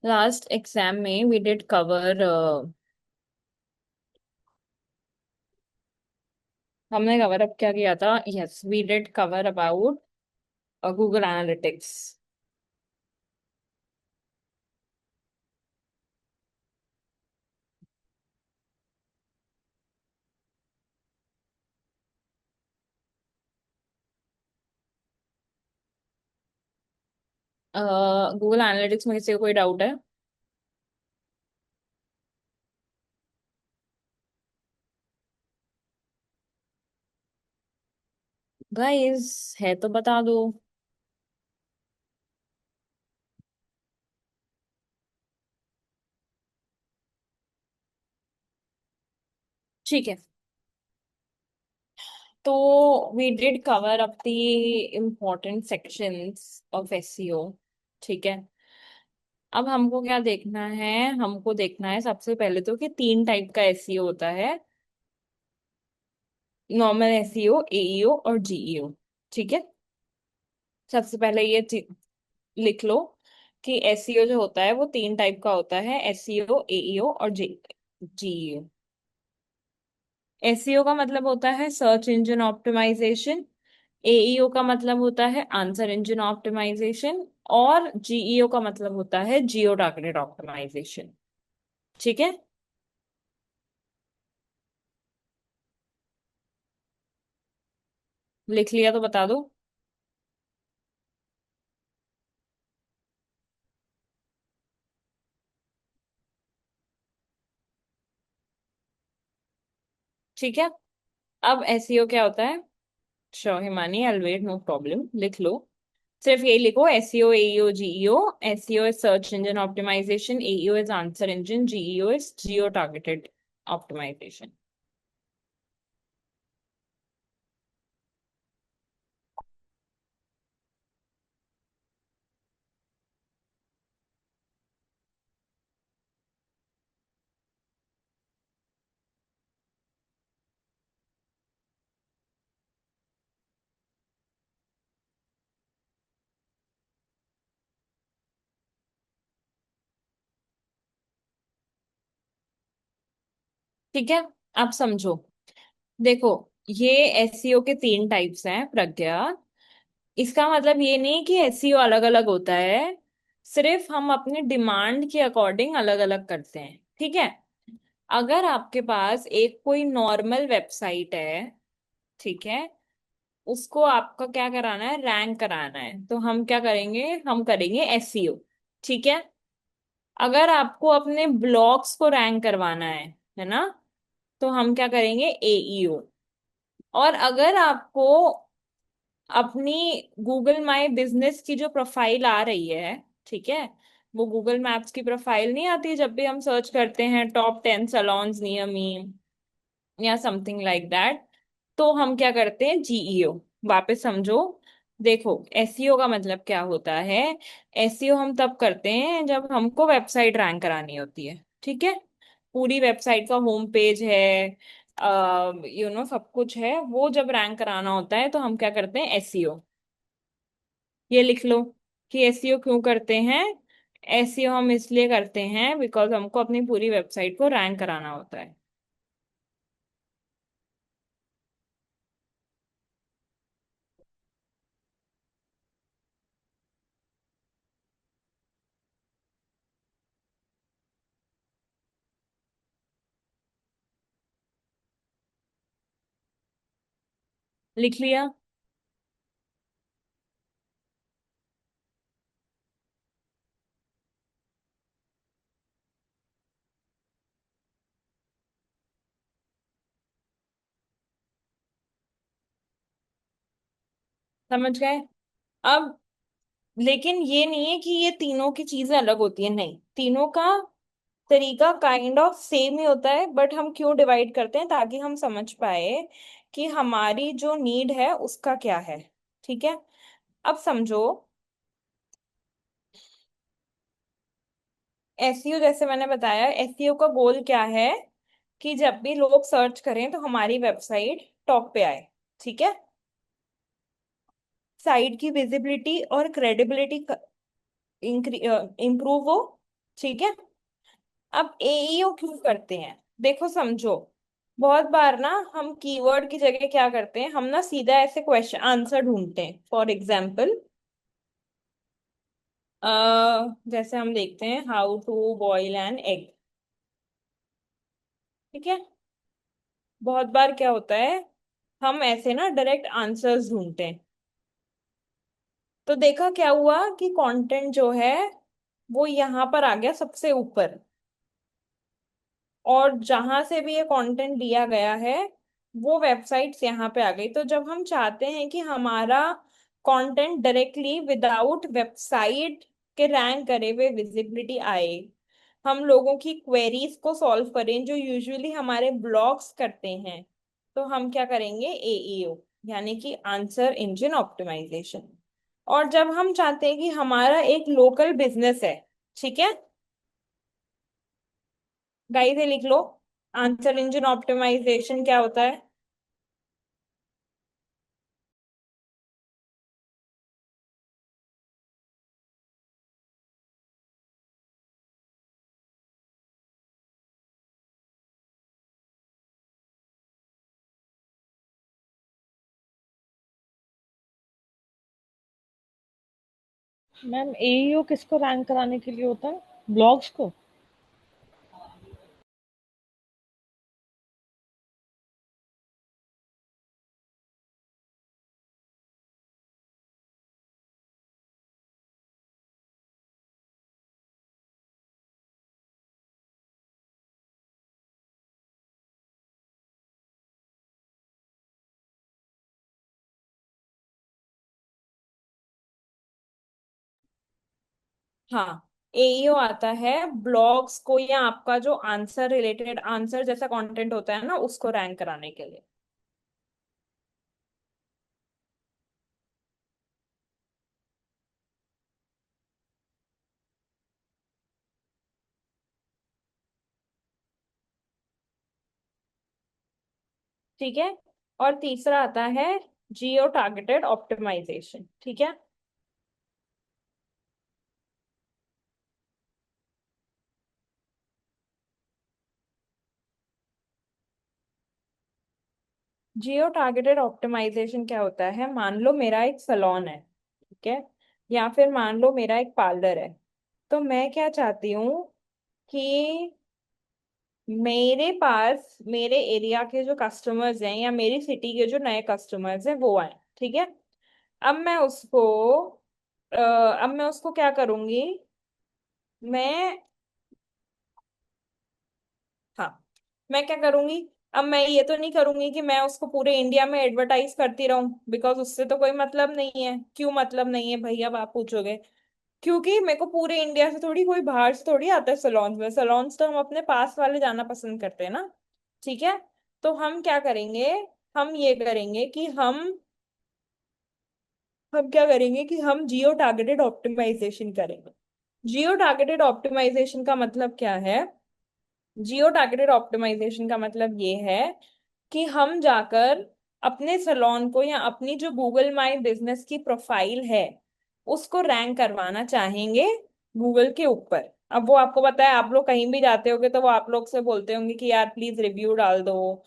Last exam में we did cover हमने cover up क्या किया था? Yes, we did cover about Google analytics. Google analytics में किसी को कोई डाउट है? गाइस, है तो बता दो। ठीक है, तो we did cover up the important sections of SEO. ठीक है, अब हमको क्या देखना है? हमको देखना है सबसे पहले तो कि तीन टाइप का एसईओ होता है: नॉर्मल एसईओ, एईओ और जीईओ। ठीक है, सबसे पहले ये लिख लो कि एसईओ जो होता है वो तीन टाइप का होता है: एसईओ, एईओ और जीईओ। एसईओ का मतलब होता है सर्च इंजन ऑप्टिमाइजेशन, एईओ का मतलब होता है आंसर इंजन ऑप्टिमाइजेशन, और जीईओ का मतलब होता है जियो टारगेटेड ऑप्टिमाइजेशन। ठीक है, लिख लिया तो बता दो। ठीक है, अब एसईओ क्या होता है? Sure Himani, I wait, no problem, लिख लो। सिर्फ यही लिखो: SEO, AEO, GEO. SEO is search engine optimisation, AEO is answer engine, GEO is geo targeted optimisation. ठीक है, आप समझो। देखो, ये एसईओ के तीन टाइप्स हैं प्रज्ञा। इसका मतलब ये नहीं कि एसईओ अलग अलग होता है, सिर्फ हम अपनी डिमांड के अकॉर्डिंग अलग अलग करते हैं। ठीक है, अगर आपके पास एक कोई नॉर्मल वेबसाइट है, ठीक है, उसको आपका क्या कराना है? रैंक कराना है, तो हम क्या करेंगे? हम करेंगे एसईओ। ठीक है, अगर आपको अपने ब्लॉग्स को रैंक करवाना है ना, तो हम क्या करेंगे? एईओ। और अगर आपको अपनी गूगल माई बिजनेस की जो प्रोफाइल आ रही है, ठीक है, वो गूगल मैप्स की प्रोफाइल नहीं आती जब भी हम सर्च करते हैं टॉप 10 सलोन्स नियर मी या समथिंग लाइक दैट, तो हम क्या करते हैं? जीईओ। वापस समझो। देखो, एसईओ का मतलब क्या होता है? एसईओ हम तब करते हैं जब हमको वेबसाइट रैंक करानी होती है। ठीक है, पूरी वेबसाइट का होम पेज है, सब कुछ है, वो जब रैंक कराना होता है तो हम क्या करते हैं? एसईओ। ये लिख लो कि एसईओ क्यों करते हैं। एसईओ हम इसलिए करते हैं बिकॉज हमको अपनी पूरी वेबसाइट को रैंक कराना होता है। लिख लिया? समझ गए? अब लेकिन ये नहीं है कि ये तीनों की चीजें अलग होती है, नहीं, तीनों का तरीका काइंड ऑफ सेम ही होता है, बट हम क्यों डिवाइड करते हैं? ताकि हम समझ पाए कि हमारी जो नीड है उसका क्या है। ठीक है, अब समझो। एसईओ जैसे मैंने बताया, एसईओ का गोल क्या है? कि जब भी लोग सर्च करें तो हमारी वेबसाइट टॉप पे आए। ठीक है, साइट की विजिबिलिटी और क्रेडिबिलिटी इम्प्रूव हो। ठीक है। अब एईओ क्यों करते हैं, देखो समझो। बहुत बार ना हम कीवर्ड की जगह क्या करते हैं, हम ना सीधा ऐसे क्वेश्चन आंसर ढूंढते हैं। फॉर एग्जाम्पल, जैसे हम देखते हैं how to boil an egg. ठीक है। बहुत बार क्या होता है, हम ऐसे ना डायरेक्ट आंसर्स ढूंढते हैं। तो देखा क्या हुआ कि कंटेंट जो है वो यहाँ पर आ गया सबसे ऊपर। और जहां से भी ये कंटेंट दिया गया है वो वेबसाइट्स यहाँ पे आ गई। तो जब हम चाहते हैं कि हमारा कंटेंट डायरेक्टली विदाउट वेबसाइट के रैंक करे हुए विजिबिलिटी आए, हम लोगों की क्वेरीज को सॉल्व करें जो यूजुअली हमारे ब्लॉग्स करते हैं, तो हम क्या करेंगे, एईओ, यानी कि आंसर इंजन ऑप्टिमाइजेशन। और जब हम चाहते हैं कि हमारा एक लोकल बिजनेस है, ठीक है, गाइस ये लिख लो, आंसर इंजन ऑप्टिमाइजेशन क्या होता है। मैम एईओ किसको रैंक कराने के लिए होता है? ब्लॉग्स को? हाँ, एईओ आता है ब्लॉग्स को या आपका जो आंसर रिलेटेड आंसर जैसा कंटेंट होता है ना उसको रैंक कराने के लिए। ठीक है। और तीसरा आता है जियो टारगेटेड ऑप्टिमाइजेशन। ठीक है। जियो टारगेटेड ऑप्टिमाइजेशन क्या होता है, मान लो मेरा एक सलोन है, ठीक है, या फिर मान लो मेरा एक पार्लर है। तो मैं क्या चाहती हूँ कि मेरे पास मेरे एरिया के जो कस्टमर्स हैं या मेरी सिटी के जो नए कस्टमर्स हैं वो आए। ठीक है। अब मैं उसको अब मैं उसको क्या करूंगी, मैं, हाँ, मैं क्या करूंगी, अब मैं ये तो नहीं करूंगी कि मैं उसको पूरे इंडिया में एडवर्टाइज करती रहूं, बिकॉज उससे तो कोई मतलब नहीं है। क्यों मतलब नहीं है भैया, अब आप पूछोगे। क्योंकि मेरे को पूरे इंडिया से थोड़ी, कोई बाहर से थोड़ी आता है सलोन्स में। सलोन्स तो हम अपने पास वाले जाना पसंद करते हैं ना। ठीक है। तो हम क्या करेंगे, हम ये करेंगे कि हम क्या करेंगे कि हम जियो टारगेटेड ऑप्टिमाइजेशन करेंगे। जियो टारगेटेड ऑप्टिमाइजेशन का मतलब क्या है, जियो टारगेटेड ऑप्टिमाइजेशन का मतलब ये है कि हम जाकर अपने सलोन को या अपनी जो गूगल माई बिजनेस की प्रोफाइल है उसको रैंक करवाना चाहेंगे गूगल के ऊपर। अब वो आपको पता है, आप लोग कहीं भी जाते होंगे तो वो आप लोग से बोलते होंगे कि यार प्लीज रिव्यू डाल दो,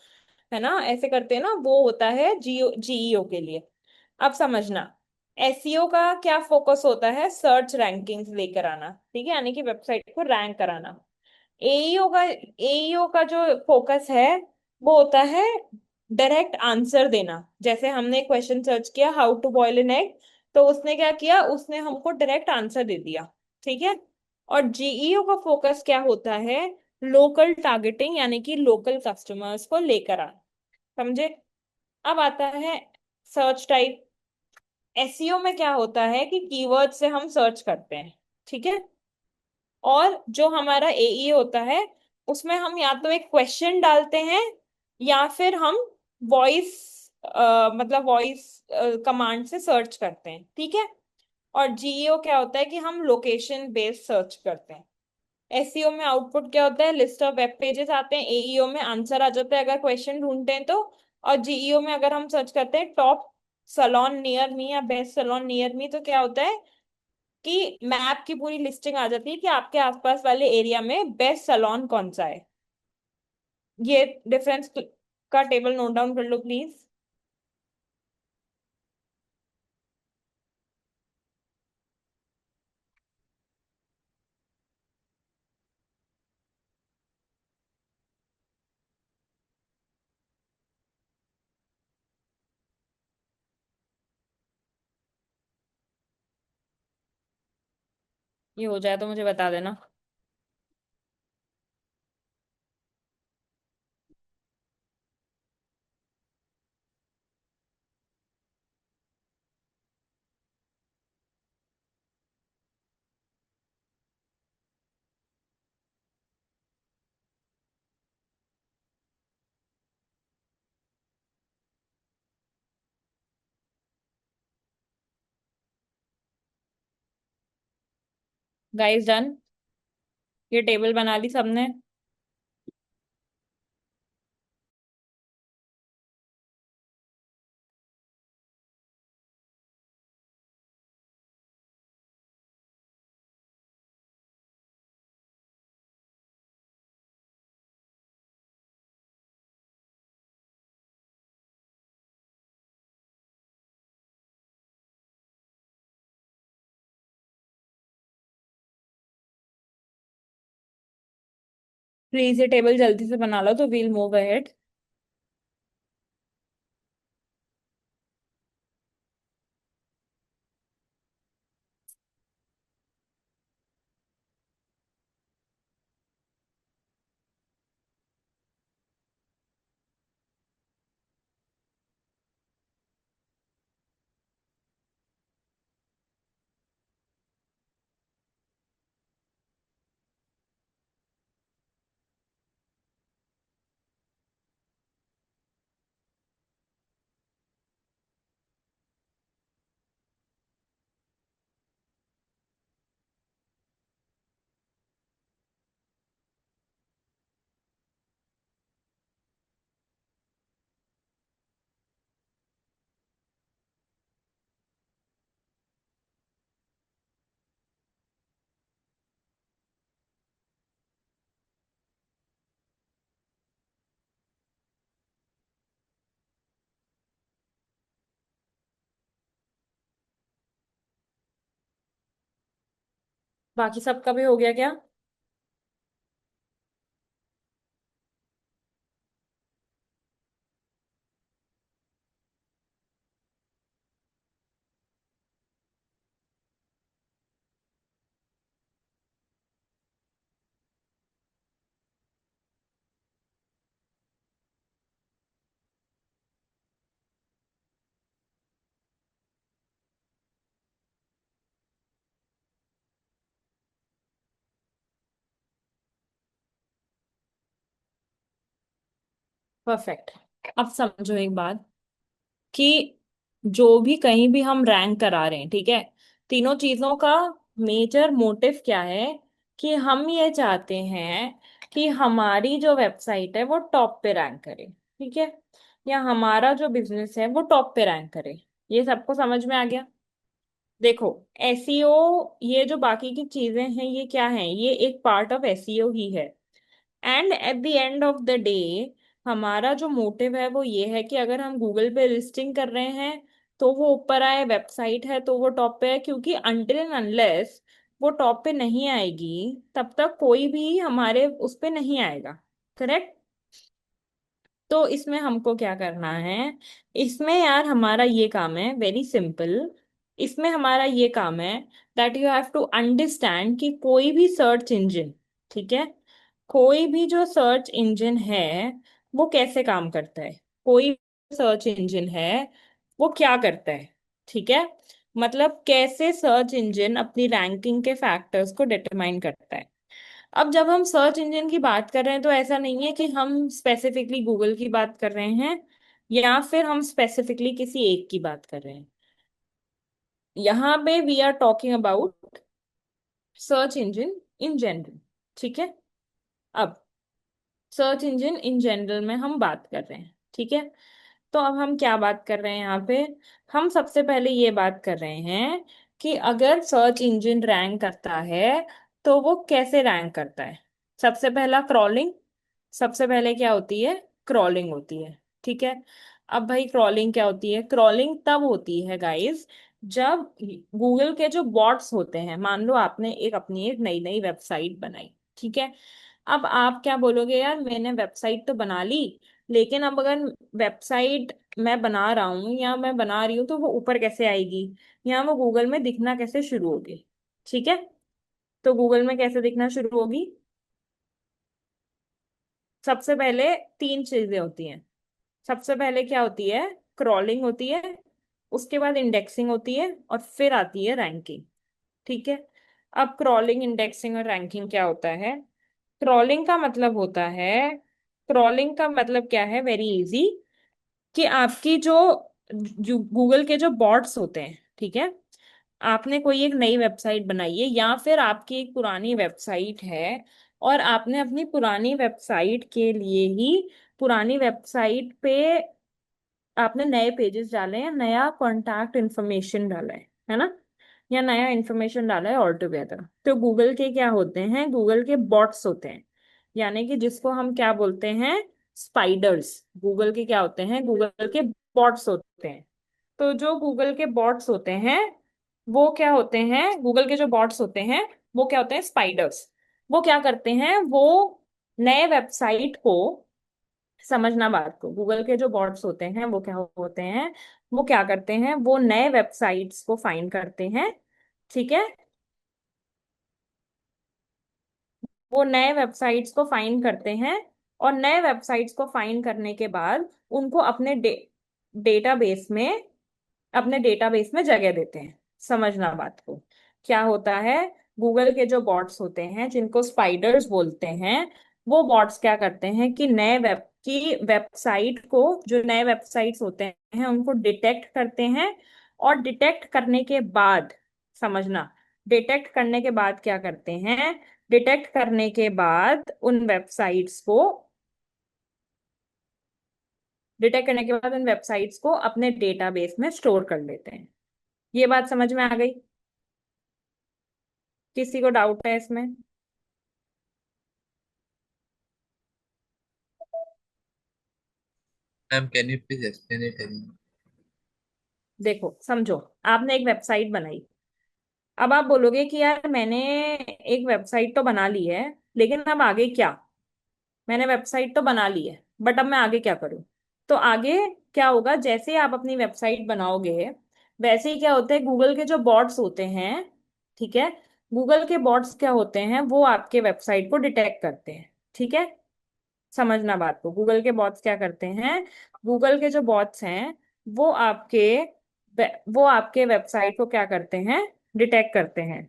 है ना, ऐसे करते हैं ना, वो होता है जियो जीईओ के लिए। अब समझना, एसईओ का क्या फोकस होता है, सर्च रैंकिंग्स लेकर आना, ठीक है, यानी कि वेबसाइट को रैंक कराना। एईओ का जो फोकस है वो होता है डायरेक्ट आंसर देना। जैसे हमने क्वेश्चन सर्च किया how to boil an egg, तो उसने क्या किया, उसने हमको डायरेक्ट आंसर दे दिया। ठीक है। और जीईओ का फोकस क्या होता है, लोकल टारगेटिंग, यानी कि लोकल कस्टमर्स को लेकर आना। समझे। अब आता है सर्च टाइप। एसईओ में क्या होता है कि कीवर्ड से हम सर्च करते हैं। ठीक है। और जो हमारा एई होता है उसमें हम या तो एक क्वेश्चन डालते हैं या फिर हम वॉइस, मतलब वॉइस कमांड से सर्च करते हैं। ठीक है। और जीईओ क्या होता है कि हम लोकेशन बेस्ड सर्च करते हैं। एसईओ में आउटपुट क्या होता है, लिस्ट ऑफ वेब पेजेस आते हैं। एईओ में आंसर आ जाता है अगर क्वेश्चन ढूंढते हैं तो। और जीईओ में अगर हम सर्च करते हैं टॉप सलोन नियर मी या बेस्ट सलोन नियर मी, तो क्या होता है, कि मैप की पूरी लिस्टिंग आ जाती है कि आपके आसपास वाले एरिया में बेस्ट सैलून कौन सा है। ये डिफरेंस का टेबल नोट डाउन कर लो प्लीज। ये हो जाए तो मुझे बता देना। Guys done. ये टेबल बना ली सबने। प्लीज ये टेबल जल्दी से बना लो तो वील मूव अहेड। बाकी सबका भी हो गया क्या? परफेक्ट। अब समझो एक बात कि जो भी कहीं भी हम रैंक करा रहे हैं, ठीक है, तीनों चीजों का मेजर मोटिव क्या है? कि हम ये चाहते हैं कि हमारी जो वेबसाइट है वो टॉप पे रैंक करे, ठीक है, या हमारा जो बिजनेस है वो टॉप पे रैंक करे। ये सबको समझ में आ गया? देखो, एसईओ, ये जो बाकी की चीजें हैं ये क्या है? ये एक पार्ट ऑफ एसईओ ही है। And at the end of the day हमारा जो मोटिव है वो ये है कि अगर हम गूगल पे लिस्टिंग कर रहे हैं तो वो ऊपर आए, वेबसाइट है तो वो टॉप पे है, क्योंकि अनटिल एंड अनलेस वो टॉप पे नहीं आएगी तब तक कोई भी हमारे उस पे नहीं आएगा। करेक्ट? तो इसमें हमको क्या करना है? इसमें यार हमारा ये काम है वेरी सिंपल। इसमें हमारा ये काम है that you have to understand कि कोई भी सर्च इंजन, ठीक है, कोई भी जो सर्च इंजन है वो कैसे काम करता है। कोई सर्च इंजन है वो क्या करता है, ठीक है, मतलब कैसे सर्च इंजन अपनी रैंकिंग के फैक्टर्स को डिटरमाइन करता है। अब जब हम सर्च इंजन की बात कर रहे हैं तो ऐसा नहीं है कि हम स्पेसिफिकली गूगल की बात कर रहे हैं या फिर हम स्पेसिफिकली किसी एक की बात कर रहे हैं। यहाँ पे we are talking about search engine in general, ठीक है। अब सर्च इंजन इन जनरल में हम बात कर रहे हैं, ठीक है। तो अब हम क्या बात कर रहे हैं यहाँ पे? हम सबसे पहले ये बात कर रहे हैं कि अगर सर्च इंजन रैंक करता है तो वो कैसे रैंक करता है। सबसे पहला क्रॉलिंग, सबसे पहले क्या होती है, क्रॉलिंग होती है। ठीक है। अब भाई क्रॉलिंग क्या होती है, क्रॉलिंग तब होती है गाइस जब गूगल के जो बॉट्स होते हैं, मान लो आपने एक अपनी एक नई नई वेबसाइट बनाई। ठीक है। अब आप क्या बोलोगे, यार मैंने वेबसाइट तो बना ली, लेकिन अब अगर वेबसाइट मैं बना रहा हूँ या मैं बना रही हूँ तो वो ऊपर कैसे आएगी, या वो गूगल में दिखना कैसे शुरू होगी। ठीक है। तो गूगल में कैसे दिखना शुरू होगी, सबसे पहले तीन चीजें होती हैं। सबसे पहले क्या होती है, क्रॉलिंग होती है, उसके बाद इंडेक्सिंग होती है, और फिर आती है रैंकिंग। ठीक है। अब क्रॉलिंग, इंडेक्सिंग और रैंकिंग क्या होता है। क्रॉलिंग का मतलब होता है, क्रॉलिंग का मतलब क्या है, वेरी इजी, कि आपकी जो जो गूगल के जो बॉट्स होते हैं, ठीक है, आपने कोई एक नई वेबसाइट बनाई है या फिर आपकी एक पुरानी वेबसाइट है, और आपने अपनी पुरानी वेबसाइट के लिए ही, पुरानी वेबसाइट पे आपने नए पेजेस डाले हैं, नया कॉन्टैक्ट इन्फॉर्मेशन डाला है ना, या नया इन्फॉर्मेशन डाला है ऑल टुगेदर, तो गूगल के क्या होते हैं, गूगल के बॉट्स होते हैं, यानी कि जिसको हम क्या बोलते हैं, स्पाइडर्स। गूगल के क्या होते हैं, गूगल के बॉट्स होते हैं। तो जो गूगल के बॉट्स होते हैं वो क्या होते हैं, गूगल के जो बॉट्स होते हैं वो क्या होते हैं, स्पाइडर्स। वो क्या करते हैं, वो नए वेबसाइट को, समझना बात को, गूगल के जो बॉट्स होते हैं वो क्या होते हैं, वो क्या करते हैं, वो नए वेबसाइट्स को फाइंड करते हैं। ठीक है। वो नए वेबसाइट्स को फाइंड करते हैं, और नए वेबसाइट्स को फाइंड करने के बाद उनको अपने डेटाबेस में, अपने डेटाबेस में जगह देते हैं। समझना बात को, क्या होता है, गूगल के जो बॉट्स होते हैं जिनको स्पाइडर्स बोलते हैं, वो बॉट्स क्या करते हैं कि नए वेब की वेबसाइट को, जो नए वेबसाइट्स होते हैं उनको डिटेक्ट करते हैं, और डिटेक्ट करने के बाद, समझना, डिटेक्ट करने के बाद क्या करते हैं, डिटेक्ट करने के बाद उन वेबसाइट्स को, डिटेक्ट करने के बाद उन वेबसाइट्स को अपने डेटाबेस में स्टोर कर लेते हैं। ये बात समझ में आ गई, किसी को डाउट है इसमें। Ma'am can you please explain it again? देखो समझो, आपने एक वेबसाइट बनाई। अब आप बोलोगे कि यार मैंने एक वेबसाइट तो बना ली है, लेकिन अब आगे क्या, मैंने वेबसाइट तो बना ली है बट अब मैं आगे क्या करूं। तो आगे क्या होगा, जैसे आप अपनी वेबसाइट बनाओगे वैसे ही क्या होता है, गूगल के जो बॉट्स होते हैं, ठीक है, गूगल के बॉट्स क्या होते हैं, वो आपके वेबसाइट को डिटेक्ट करते हैं। ठीक है। समझना बात को, गूगल के बॉट्स क्या करते हैं, गूगल के जो बॉट्स हैं वो आपके वो आपके वेबसाइट को क्या करते हैं, डिटेक्ट करते हैं।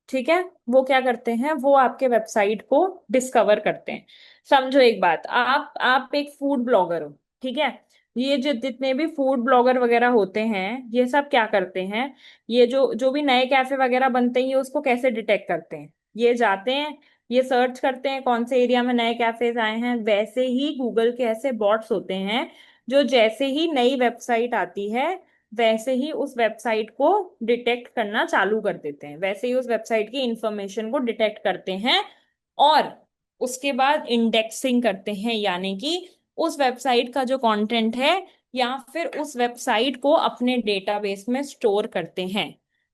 ठीक है। वो क्या करते हैं, वो आपके वेबसाइट को डिस्कवर करते हैं। समझो एक बात, आप एक फूड ब्लॉगर हो, ठीक है, ये जो जितने भी फूड ब्लॉगर वगैरह होते हैं ये सब क्या करते हैं, ये जो जो भी नए कैफे वगैरह बनते हैं ये उसको कैसे डिटेक्ट करते हैं, ये जाते हैं, ये सर्च करते हैं कौन से एरिया में नए कैफेज आए हैं। वैसे ही गूगल के ऐसे बॉट्स होते हैं जो जैसे ही नई वेबसाइट आती है वैसे ही उस वेबसाइट को डिटेक्ट करना चालू कर देते हैं, वैसे ही उस वेबसाइट की इंफॉर्मेशन को डिटेक्ट करते हैं, और उसके बाद इंडेक्सिंग करते हैं, यानी कि उस वेबसाइट का जो कंटेंट है या फिर उस वेबसाइट को अपने डेटाबेस में स्टोर करते हैं।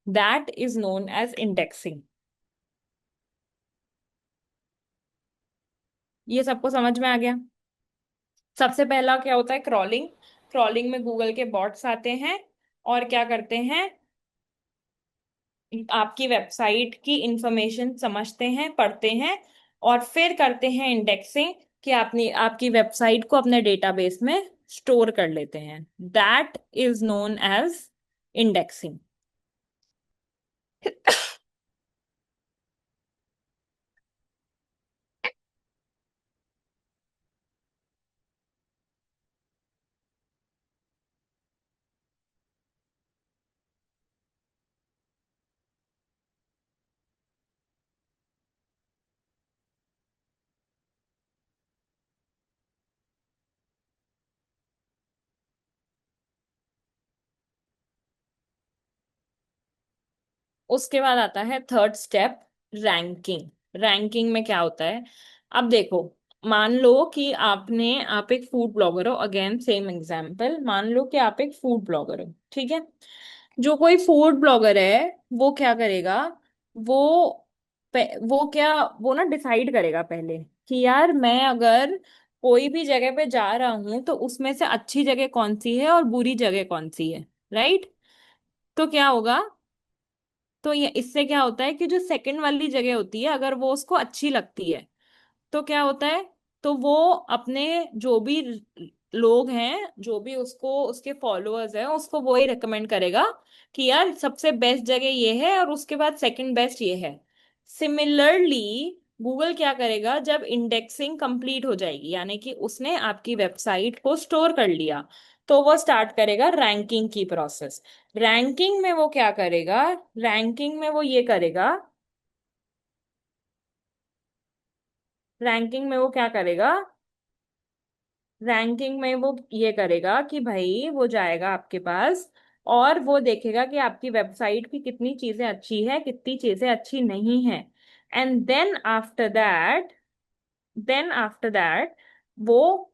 That is known as indexing. ये सबको समझ में आ गया। सबसे पहला क्या होता है, क्रॉलिंग। क्रॉलिंग में गूगल के बॉट्स आते हैं और क्या करते हैं, आपकी वेबसाइट की इंफॉर्मेशन समझते हैं, पढ़ते हैं, और फिर करते हैं इंडेक्सिंग, कि आपने आपकी वेबसाइट को अपने डेटाबेस में स्टोर कर लेते हैं। That is known as indexing. उसके बाद आता है थर्ड स्टेप, रैंकिंग। रैंकिंग में क्या होता है? अब देखो, मान लो कि आप एक फूड ब्लॉगर हो, अगेन सेम एग्जांपल, मान लो कि आप एक फूड ब्लॉगर हो, ठीक है। जो कोई फूड ब्लॉगर है, वो क्या करेगा? वो वो ना डिसाइड करेगा पहले कि यार मैं अगर कोई भी जगह पे जा रहा हूं तो उसमें से अच्छी जगह कौन सी है और बुरी जगह कौन सी है, राइट? तो क्या होगा? तो ये इससे क्या होता है कि जो सेकंड वाली जगह होती है, अगर वो उसको अच्छी लगती है, तो क्या होता है? तो वो अपने जो भी लोग हैं, जो भी उसको उसके फॉलोअर्स हैं, उसको वो ही रिकमेंड करेगा कि यार सबसे बेस्ट जगह ये है और उसके बाद सेकंड बेस्ट ये है। सिमिलरली गूगल क्या करेगा, जब इंडेक्सिंग कंप्लीट हो जाएगी, यानी कि उसने आपकी वेबसाइट को स्टोर कर लिया, तो वो स्टार्ट करेगा रैंकिंग की प्रोसेस। रैंकिंग में वो क्या करेगा? रैंकिंग में वो ये करेगा, रैंकिंग में वो क्या करेगा? रैंकिंग में वो ये करेगा कि भाई वो जाएगा आपके पास और वो देखेगा कि आपकी वेबसाइट की कितनी चीजें अच्छी है, कितनी चीजें अच्छी नहीं है। एंड देन आफ्टर दैट वो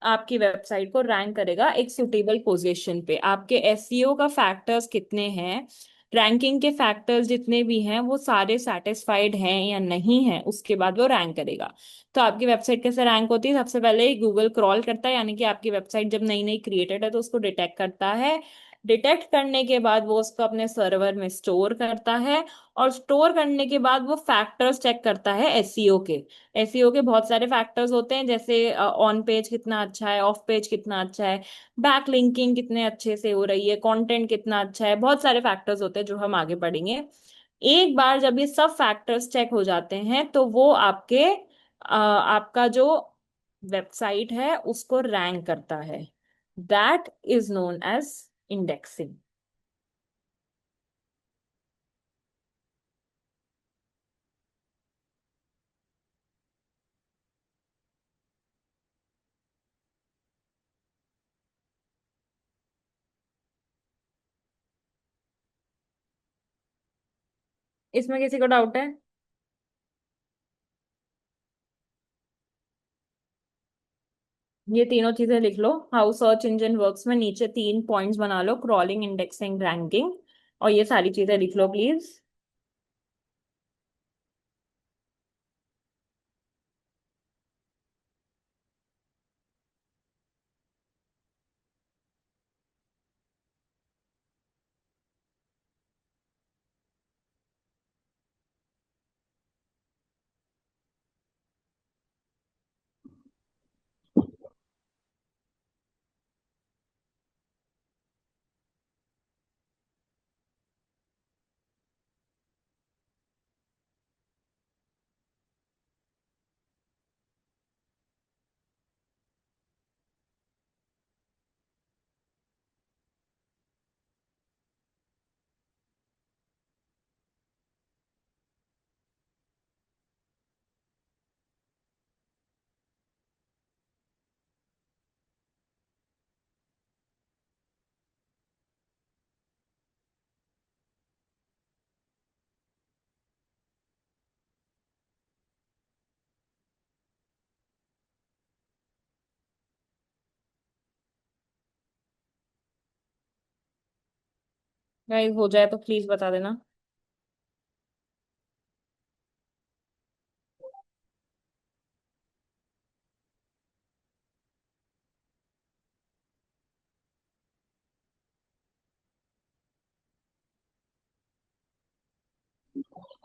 आपकी वेबसाइट को रैंक करेगा एक सुटेबल पोजीशन पे। आपके एसईओ का फैक्टर्स कितने हैं, रैंकिंग के फैक्टर्स जितने भी हैं, वो सारे सेटिस्फाइड हैं या नहीं है, उसके बाद वो रैंक करेगा। तो आपकी वेबसाइट कैसे रैंक होती है? सबसे पहले गूगल क्रॉल करता है, यानी कि आपकी वेबसाइट जब नई नई क्रिएटेड है तो उसको डिटेक्ट करता है। डिटेक्ट करने के बाद वो उसको अपने सर्वर में स्टोर करता है, और स्टोर करने के बाद वो फैक्टर्स चेक करता है एसईओ के। एसईओ के बहुत सारे फैक्टर्स होते हैं, जैसे ऑन पेज कितना अच्छा है, ऑफ पेज कितना अच्छा है, बैक लिंकिंग कितने अच्छे से हो रही है, कंटेंट कितना अच्छा है, बहुत सारे फैक्टर्स होते हैं जो हम आगे पढ़ेंगे। एक बार जब ये सब फैक्टर्स चेक हो जाते हैं तो वो आपका जो वेबसाइट है उसको रैंक करता है। That is known as indexing. इसमें किसी को डाउट है? ये तीनों चीजें लिख लो, हाउ सर्च इंजन वर्क्स में नीचे 3 पॉइंट्स बना लो, क्रॉलिंग, इंडेक्सिंग, रैंकिंग, और ये सारी चीजें लिख लो प्लीज। गाइस हो जाए तो प्लीज बता देना।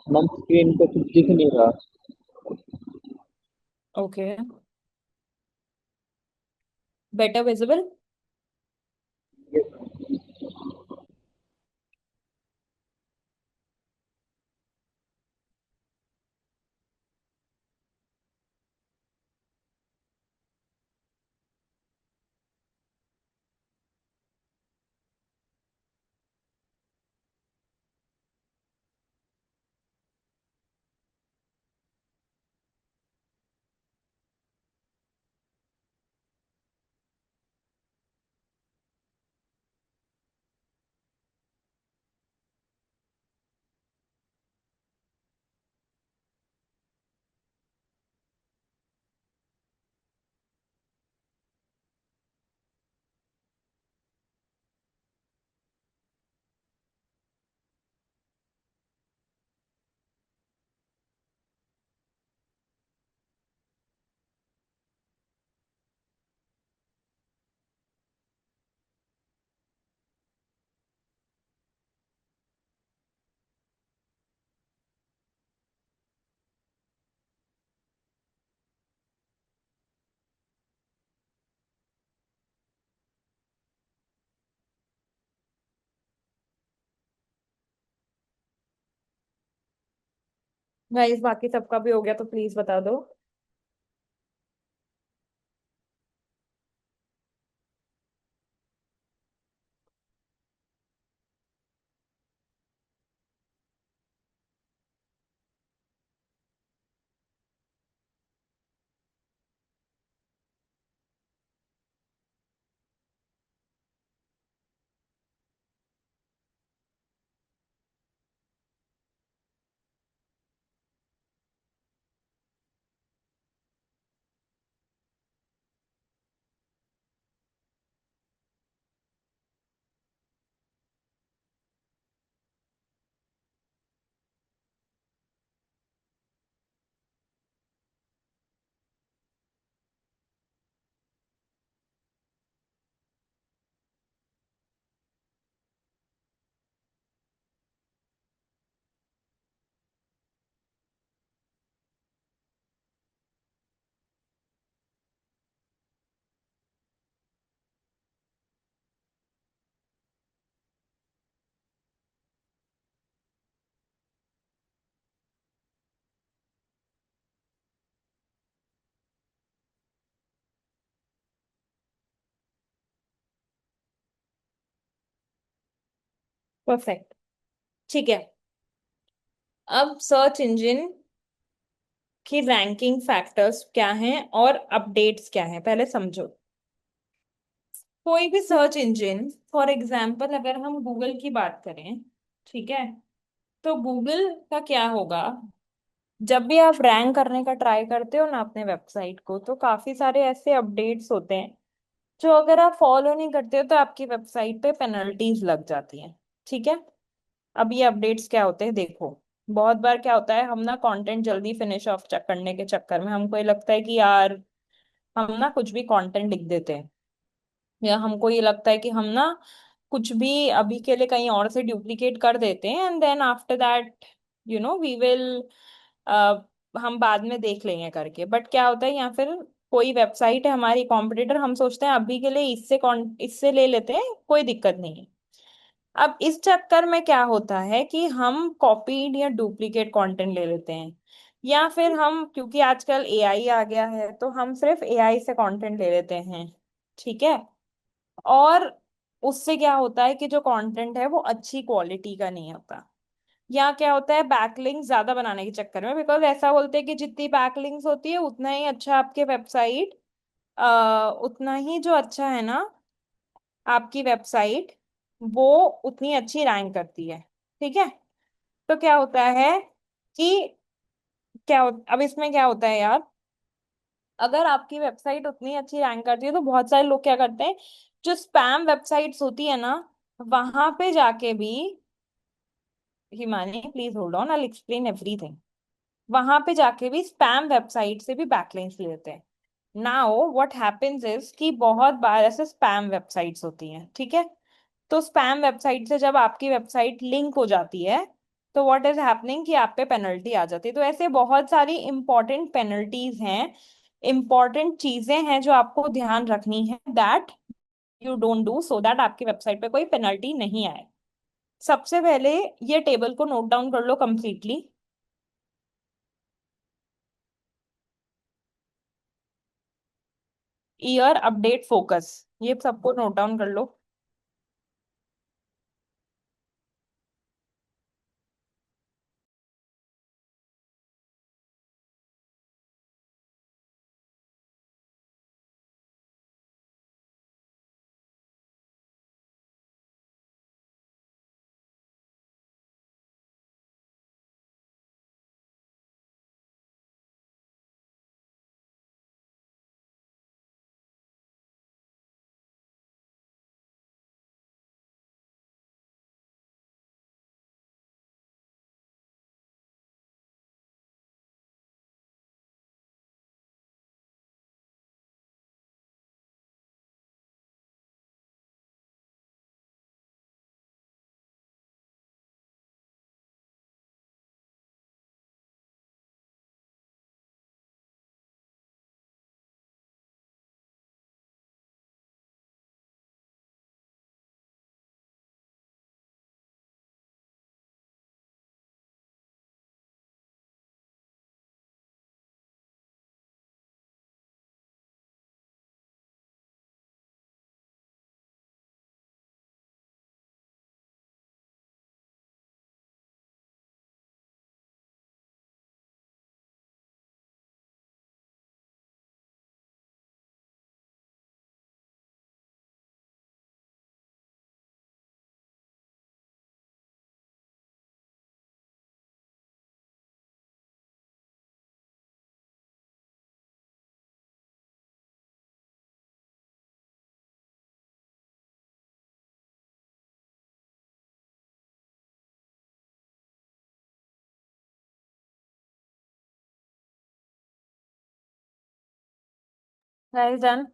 मैम स्क्रीन पे कुछ दिख नहीं रहा। Okay, better visible. गाइस बाकी सबका भी हो गया तो प्लीज बता दो। परफेक्ट। ठीक है। अब सर्च इंजन की रैंकिंग फैक्टर्स क्या हैं और अपडेट्स क्या हैं पहले समझो। कोई भी सर्च इंजन, फॉर एग्जांपल अगर हम गूगल की बात करें, ठीक है, तो गूगल का क्या होगा, जब भी आप रैंक करने का ट्राई करते हो ना अपने वेबसाइट को, तो काफी सारे ऐसे अपडेट्स होते हैं जो अगर आप फॉलो नहीं करते हो तो आपकी वेबसाइट पे पेनल्टीज लग जाती हैं। ठीक है। अब ये अपडेट्स क्या होते हैं देखो। बहुत बार क्या होता है, हम ना कंटेंट जल्दी फिनिश ऑफ करने के चक्कर में हमको ये लगता है कि यार हम ना कुछ भी कंटेंट लिख देते हैं, या हमको ये लगता है कि हम ना कुछ भी अभी के लिए कहीं और से डुप्लीकेट कर देते हैं and then after that we will हम बाद में देख लेंगे करके। बट क्या होता है, या फिर कोई वेबसाइट है हमारी कॉम्पिटिटर, हम सोचते हैं अभी के लिए इससे ले लेते हैं, कोई दिक्कत नहीं है। अब इस चक्कर में क्या होता है कि हम कॉपीड या डुप्लीकेट कंटेंट ले लेते हैं, या फिर हम क्योंकि आजकल एआई आ गया है तो हम सिर्फ एआई से कंटेंट ले लेते हैं। ठीक है। और उससे क्या होता है कि जो कंटेंट है वो अच्छी क्वालिटी का नहीं होता। या क्या होता है, बैकलिंक्स ज्यादा बनाने के चक्कर में, बिकॉज ऐसा बोलते हैं कि जितनी बैकलिंक्स होती है उतना ही अच्छा आपके वेबसाइट, उतना ही जो अच्छा है ना आपकी वेबसाइट, वो उतनी अच्छी रैंक करती है। ठीक है। तो क्या होता है कि अब इसमें क्या होता है यार, अगर आपकी वेबसाइट उतनी अच्छी रैंक करती है तो बहुत सारे लोग क्या करते हैं, जो स्पैम वेबसाइट्स होती है ना, वहां पे जाके भी, Himani please hold on, I explain everything. वहां पे जाके भी स्पैम वेबसाइट से भी बैकलिंक्स लेते हैं। नाउ व्हाट हैपेंस इज कि बहुत बार ऐसे स्पैम वेबसाइट्स होती हैं। ठीक है। तो स्पैम वेबसाइट से जब आपकी वेबसाइट लिंक हो जाती है तो व्हाट इज हैपनिंग कि आप पे पेनल्टी आ जाती है। तो ऐसे बहुत सारी इंपॉर्टेंट पेनल्टीज हैं, इंपॉर्टेंट चीजें हैं जो आपको ध्यान रखनी है, that you don't do, so that आपकी वेबसाइट पे कोई पेनल्टी नहीं आए। सबसे पहले ये टेबल को नोट डाउन कर लो कंप्लीटली। ईयर अपडेट फोकस, ये सबको नोट डाउन कर लो। Guys done.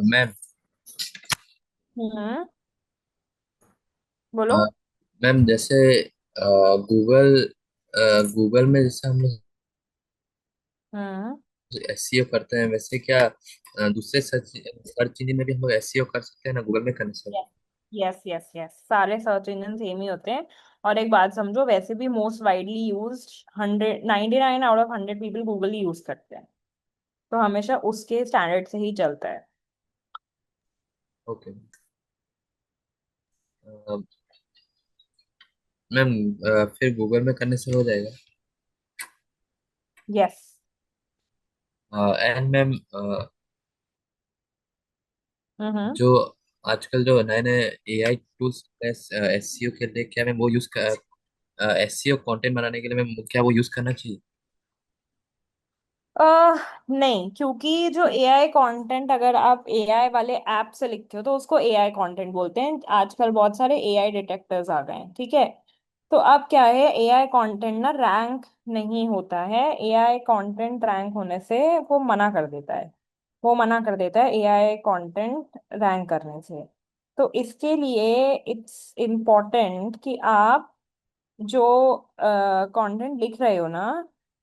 मैम। हम्म। अ, बोलो। मैम जैसे गूगल गूगल में जैसे हम लोग हम्म। एसईओ करते हैं, वैसे क्या दूसरे सर्च सर्च इंजन में भी हम लोग एसईओ कर सकते हैं ना, गूगल में करने से? यस यस यस, सारे सर्च इंजन सेम ही होते हैं। और एक बात समझो, वैसे भी most widely used 199 out of 100 people Google he use करते हैं। तो हमेशा उसके स्टैंडर्ड से ही चलता है। Okay ma'am. फिर गूगल में करने से हो जाएगा? यस। एंड मैम, हम्म। जो आजकल जो नए नए एआई टूल्स एसईओ के लिए, क्या मैम वो यूज कर एसईओ कंटेंट बनाने के लिए मैम क्या वो यूज करना चाहिए? अह नहीं, क्योंकि जो एआई कंटेंट अगर आप एआई वाले ऐप से लिखते हो तो उसको एआई कंटेंट बोलते हैं। आजकल बहुत सारे एआई डिटेक्टर्स आ गए हैं, ठीक है। तो अब क्या है, एआई कंटेंट ना रैंक नहीं होता है। एआई कंटेंट रैंक होने से वो मना कर देता है। वो मना कर देता है एआई कंटेंट रैंक करने से। तो इसके लिए इट्स इम्पोर्टेंट कि आप जो कंटेंट लिख रहे हो ना,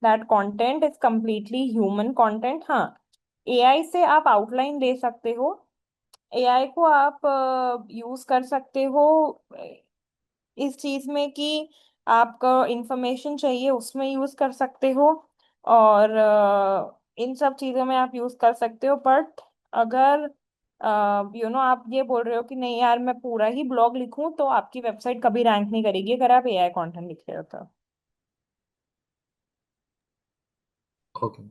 that content is completely human content. हाँ, एआई से आप आउटलाइन दे सकते हो। एआई को आप यूज कर सकते हो इस चीज में कि आपका इंफॉर्मेशन चाहिए उसमें यूज कर सकते हो। और इन सब चीजों में आप यूज कर सकते हो। बट अगर आप ये बोल रहे हो कि नहीं यार मैं पूरा ही ब्लॉग लिखूं, तो आपकी वेबसाइट कभी रैंक नहीं करेगी अगर आप एआई कंटेंट लिख रहे हो तो। ओके।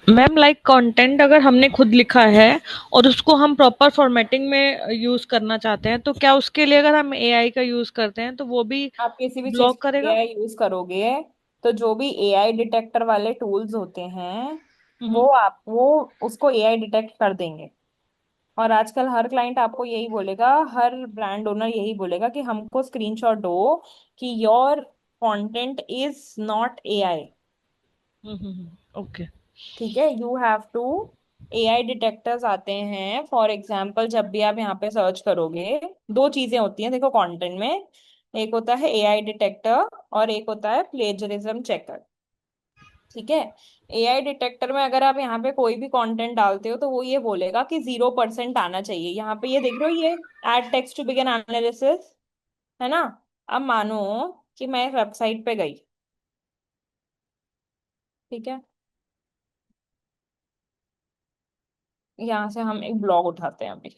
मैम लाइक कंटेंट अगर हमने खुद लिखा है और उसको हम प्रॉपर फॉर्मेटिंग में यूज करना चाहते हैं, तो क्या उसके लिए अगर हम एआई का यूज करते हैं तो वो भी आप किसी भी चीज ब्लॉक करेगा? एआई यूज करोगे तो जो भी एआई डिटेक्टर वाले टूल्स होते हैं हम्म। वो उसको एआई डिटेक्ट कर देंगे। और आजकल हर क्लाइंट आपको यही बोलेगा, हर ब्रांड ओनर यही बोलेगा कि हमको स्क्रीनशॉट दो कि your content is not AI. Okay. ठीक है, you have to. AI detectors आते हैं, फॉर एग्जाम्पल जब भी आप यहाँ पे सर्च करोगे, दो चीजें होती हैं देखो कंटेंट में। एक होता है एआई डिटेक्टर और एक होता है प्लेजरिज्म चेकर। ठीक है। एआई डिटेक्टर में अगर आप यहाँ पे कोई भी कंटेंट डालते हो तो वो ये बोलेगा कि 0% आना चाहिए। यहाँ पे ये देख रहे हो, ये add text to begin analysis है ना। अब मानो कि मैं एक वेबसाइट पे गई, ठीक है। यहाँ से हम एक ब्लॉग उठाते हैं अभी। .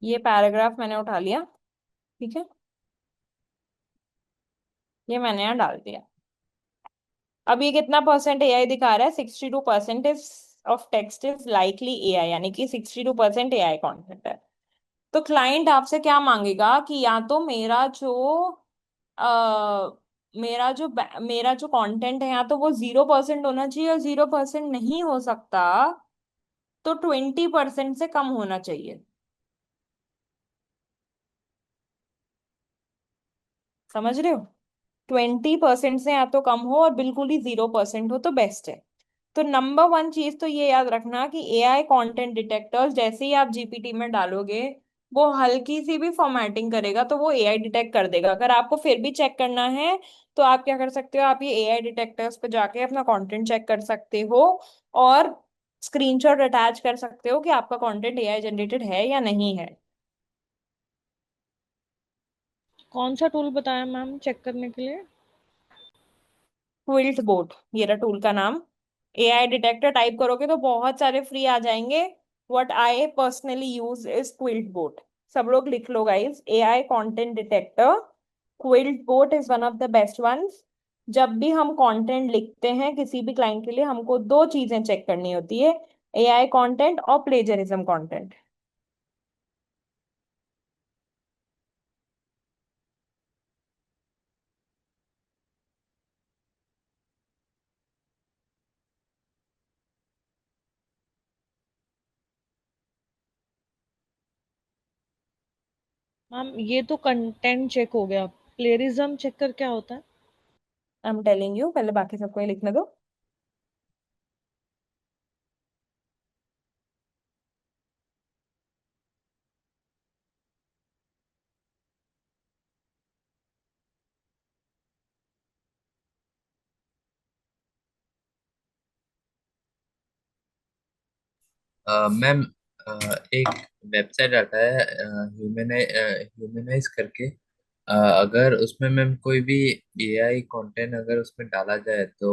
ये पैराग्राफ मैंने उठा लिया। ठीक है, ये मैंने यहाँ डाल दिया। अब ये कितना परसेंट एआई दिखा रहा है? 62% is of text is likely AI, यानी कि 62% एआई कॉन्टेंट है। तो क्लाइंट आपसे क्या मांगेगा कि या तो आ, मेरा जो कंटेंट है या तो वो 0% होना चाहिए, और 0% नहीं हो सकता तो 20% से कम होना चाहिए। समझ रहे हो? 20% से या तो कम हो और बिल्कुल ही 0% हो तो बेस्ट है। तो नंबर वन चीज तो ये याद रखना कि एआई कंटेंट डिटेक्टर्स जैसे ही आप जीपीटी में डालोगे, वो हल्की सी भी फॉर्मेटिंग करेगा तो वो एआई डिटेक्ट कर देगा। अगर आपको फिर भी चेक करना है तो आप क्या कर सकते हो, आप ये एआई डिटेक्टर्स पे जाके अपना कंटेंट चेक कर सकते हो, और स्क्रीनशॉट अटैच कर सकते हो कि आपका कंटेंट एआई जनरेटेड है या नहीं है। कौन सा टूल बताया मैम चेक करने के लिए? क्विल्ट बोट, ये रहा टूल का नाम। एआई डिटेक्टर टाइप करोगे तो बहुत सारे फ्री आ जाएंगे। What I personally use is QuillBot. सब लोग लिख लो guys, AI content detector QuillBot is one of the best ones. जब भी हम कंटेंट लिखते हैं किसी भी क्लाइंट के लिए, हमको दो चीजें चेक करनी होती है, एआई कंटेंट और प्लेजरिज्म कंटेंट। मैम ये तो कंटेंट चेक हो गया, प्लेरिज्म चेक कर क्या होता है? आई एम टेलिंग यू, पहले बाकी सबको ये लिखने दो। मैम, एक वेबसाइट आता है ह्यूमनाइज करके। अगर उसमें मैम कोई भी एआई कंटेंट अगर उसमें डाला जाए तो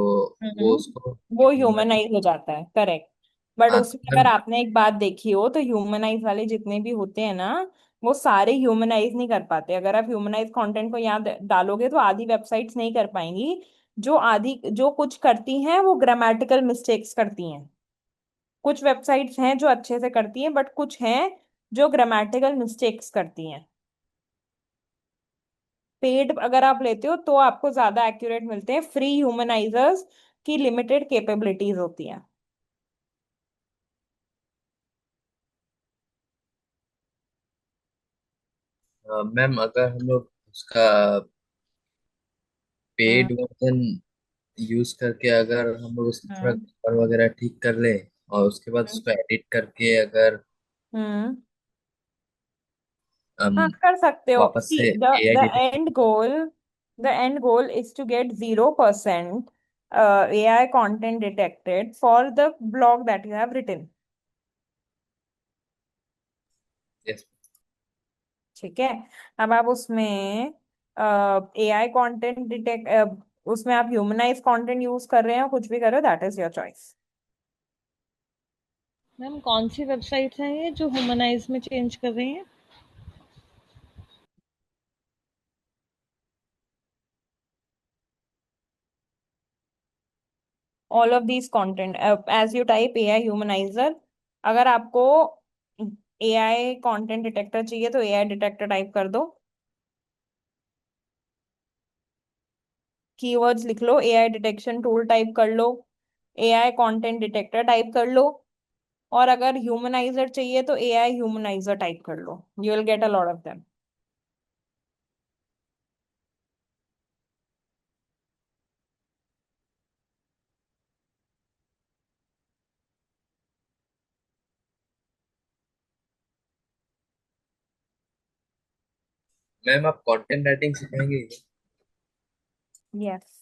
वो उसको वो ह्यूमन। ह्यूमनाइज हो जाता है, करेक्ट। बट हाँ उसमें अगर मैम। आपने एक बात देखी हो तो ह्यूमनाइज वाले जितने भी होते हैं ना, वो सारे ह्यूमनाइज नहीं कर पाते। अगर आप ह्यूमनाइज कंटेंट को यहाँ डालोगे तो आधी वेबसाइट्स नहीं कर पाएंगी। जो कुछ करती हैं वो ग्रामेटिकल मिस्टेक्स करती हैं। कुछ वेबसाइट्स हैं जो अच्छे से करती हैं, बट कुछ हैं जो ग्रामेटिकल मिस्टेक्स करती हैं। पेड अगर आप लेते हो तो आपको ज्यादा एक्यूरेट मिलते हैं। फ्री ह्यूमनाइजर्स की लिमिटेड कैपेबिलिटीज होती हैं। मैम अगर हम लोग उसका हम्म। पेड वर्जन यूज करके अगर हम लोग उसको थोड़ा हम्म। कलर वगैरह ठीक कर ले और उसके बाद उसको एडिट करके अगर हम्म। हम हाँ, कर सकते हो। वापस सी से the AI the detect. And goal is to get 0% AI content detected for the blog that you have written. Yes. ठीक है। अब आप उसमें AI कंटेंट डिटेक्ट, उसमें आप ह्यूमनाइज कंटेंट यूज कर रहे हो, कुछ भी कर रहे हो, that is your choice. Ma'am कौन सी वेबसाइट्स हैं ये जो ह्यूमनाइज में चेंज कर रही हैं? All of these content as you type AI humanizer. अगर आपको एआई कंटेंट डिटेक्टर चाहिए तो एआई डिटेक्टर टाइप कर दो, कीवर्ड्स लिख लो, एआई डिटेक्शन टूल टाइप कर लो, एआई कंटेंट डिटेक्टर टाइप कर लो, और अगर ह्यूमनाइजर चाहिए तो एआई ह्यूमनाइजर टाइप कर लो। You will get a lot of them. Ma'am आप कंटेंट राइटिंग सिखाएंगे? यस।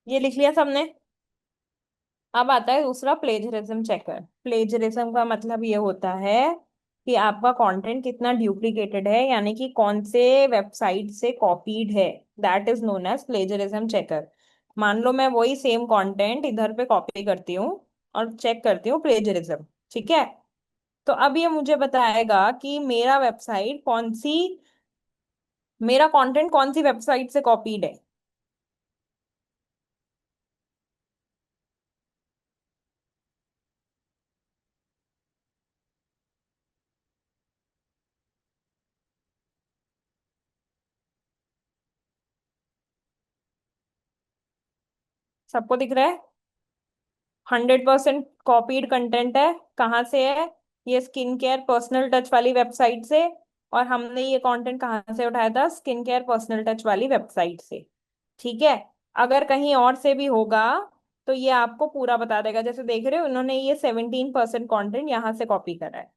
ये लिख लिया सबने। अब आता है दूसरा, प्लेजरिज्म चेकर। प्लेजरिज्म का मतलब ये होता है कि आपका कंटेंट कितना डुप्लीकेटेड है, यानी कि कौन से वेबसाइट से कॉपीड है। That is known as plagiarism checker. मान लो मैं वही सेम कंटेंट इधर पे कॉपी करती हूँ और चेक करती हूँ प्लेजरिज्म। ठीक है। तो अब ये मुझे बताएगा कि मेरा कंटेंट कौन सी वेबसाइट से कॉपीड है। सबको दिख रहा है? 100% कॉपीड कंटेंट है। कहाँ से है? ये स्किन केयर पर्सनल टच वाली वेबसाइट से। और हमने ये कंटेंट कहाँ से उठाया था? स्किन केयर पर्सनल टच वाली वेबसाइट से। ठीक है। अगर कहीं और से भी होगा तो ये आपको पूरा बता देगा। जैसे देख रहे हो, उन्होंने ये 17% कॉन्टेंट यहाँ से कॉपी करा है।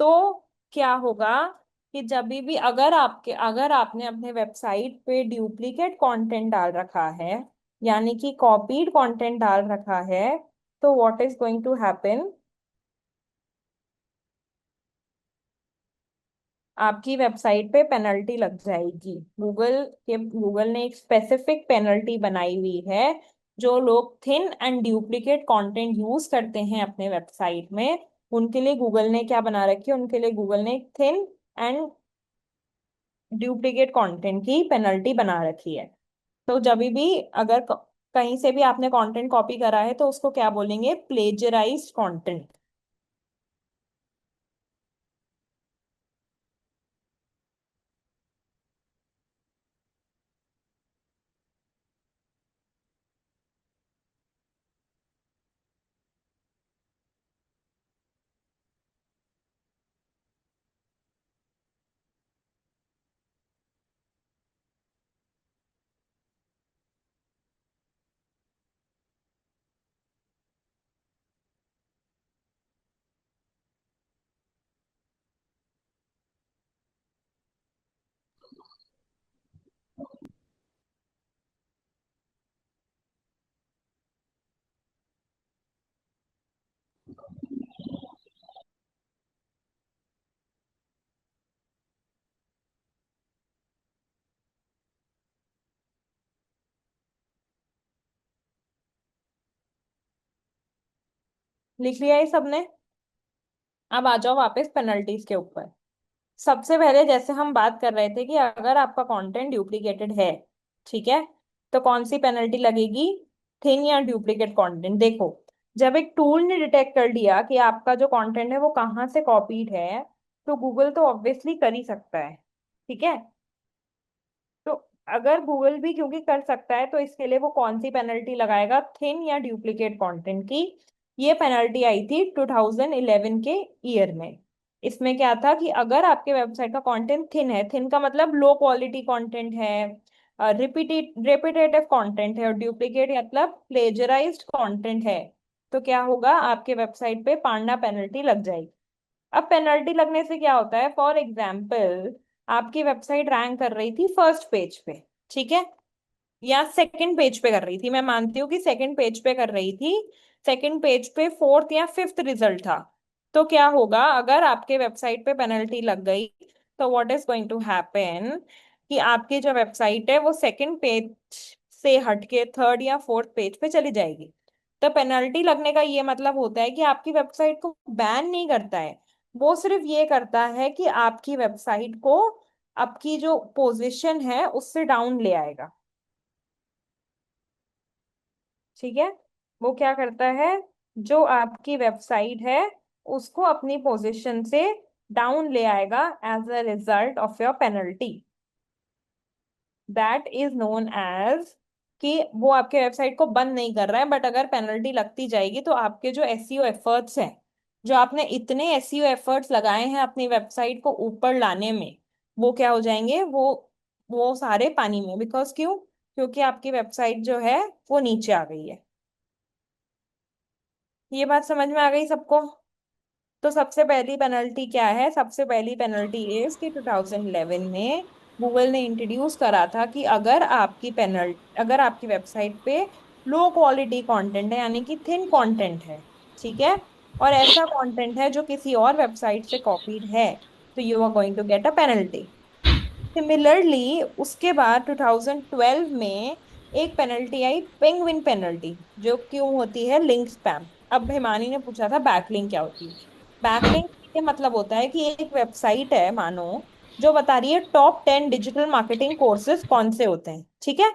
तो क्या होगा कि जब भी अगर आपने अपने वेबसाइट पे डुप्लीकेट कंटेंट डाल रखा है, यानी कि कॉपीड कंटेंट डाल रखा है, तो what is going to happen? आपकी वेबसाइट पे पेनल्टी लग जाएगी। गूगल ने एक स्पेसिफिक पेनल्टी बनाई हुई है। जो लोग thin and duplicate content use करते हैं अपने वेबसाइट में, उनके लिए गूगल ने क्या बना रखी है? उनके लिए गूगल ने थिन एंड डुप्लीकेट कंटेंट की पेनल्टी बना रखी है। तो जब भी अगर कहीं से भी आपने कंटेंट कॉपी करा है तो उसको क्या बोलेंगे? प्लेजराइज्ड कंटेंट। लिख लिया ये सबने? अब आ जाओ वापस पेनल्टीज के ऊपर। सबसे पहले जैसे हम बात कर रहे थे कि अगर आपका कंटेंट डुप्लीकेटेड है, ठीक है, तो कौन सी पेनल्टी लगेगी? थिन या डुप्लीकेट कंटेंट। देखो, जब एक टूल ने डिटेक्ट कर लिया कि आपका जो कंटेंट है वो कहाँ से कॉपीड है, तो गूगल तो ऑब्वियसली कर ही सकता है। ठीक है। तो अगर गूगल भी क्योंकि कर सकता है, तो इसके लिए वो कौन सी पेनल्टी लगाएगा? थिन या डुप्लीकेट कंटेंट की। ये पेनल्टी आई थी 2011 के ईयर में। इसमें क्या था कि अगर आपके वेबसाइट का कंटेंट थिन है, थिन का मतलब लो क्वालिटी कंटेंट है, रिपीटेटिव कंटेंट है, और डुप्लीकेट मतलब प्लेजराइज्ड कंटेंट है, तो क्या होगा? आपके वेबसाइट पे पांडा पेनल्टी लग जाएगी। अब पेनल्टी लगने से क्या होता है? फॉर एग्जाम्पल, आपकी वेबसाइट रैंक कर रही थी फर्स्ट पेज पे, ठीक है, या सेकंड पेज पे कर रही थी, मैं मानती हूँ कि सेकंड पेज पे कर रही थी, सेकंड पेज पे फोर्थ या फिफ्थ रिजल्ट था। तो क्या होगा अगर आपके वेबसाइट पे पेनल्टी लग गई? तो what is going to happen कि आपकी जो वेबसाइट है वो सेकंड पेज से हटके थर्ड या फोर्थ पेज पे चली जाएगी। तो पेनल्टी लगने का ये मतलब होता है कि आपकी वेबसाइट को बैन नहीं करता है, वो सिर्फ ये करता है कि आपकी वेबसाइट को आपकी जो पोजीशन है उससे डाउन ले आएगा। ठीक है। वो क्या करता है? जो आपकी वेबसाइट है उसको अपनी पोजीशन से डाउन ले आएगा as a result of your penalty. That is known as कि वो आपके वेबसाइट को बंद नहीं कर रहा है, बट अगर पेनल्टी लगती जाएगी तो आपके जो एसईओ एफर्ट्स हैं, जो आपने इतने एसईओ एफर्ट्स लगाए हैं अपनी वेबसाइट को ऊपर लाने में, वो क्या हो जाएंगे? वो सारे पानी में। बिकॉज क्यों? क्योंकि आपकी वेबसाइट जो है वो नीचे आ गई है। ये बात समझ में आ गई सबको? तो सबसे पहली पेनल्टी क्या है? सबसे पहली पेनल्टी इज कि 2011 में गूगल ने इंट्रोड्यूस करा था कि अगर आपकी वेबसाइट पे लो क्वालिटी कंटेंट है, यानी कि थिन कंटेंट है, ठीक है, और ऐसा कंटेंट है जो किसी और वेबसाइट से कॉपीड है, तो you are going to get a penalty. Similarly उसके बाद 2012 में एक पेनल्टी आई, पेंगुइन पेनल्टी, जो क्यों होती है, लिंक स्पैम। अब हिमानी ने पूछा था बैकलिंक क्या होती है। बैकलिंक ये मतलब होता है कि एक वेबसाइट है मानो, जो बता रही है टॉप 10 डिजिटल मार्केटिंग कोर्सेज कौन से होते हैं, ठीक है।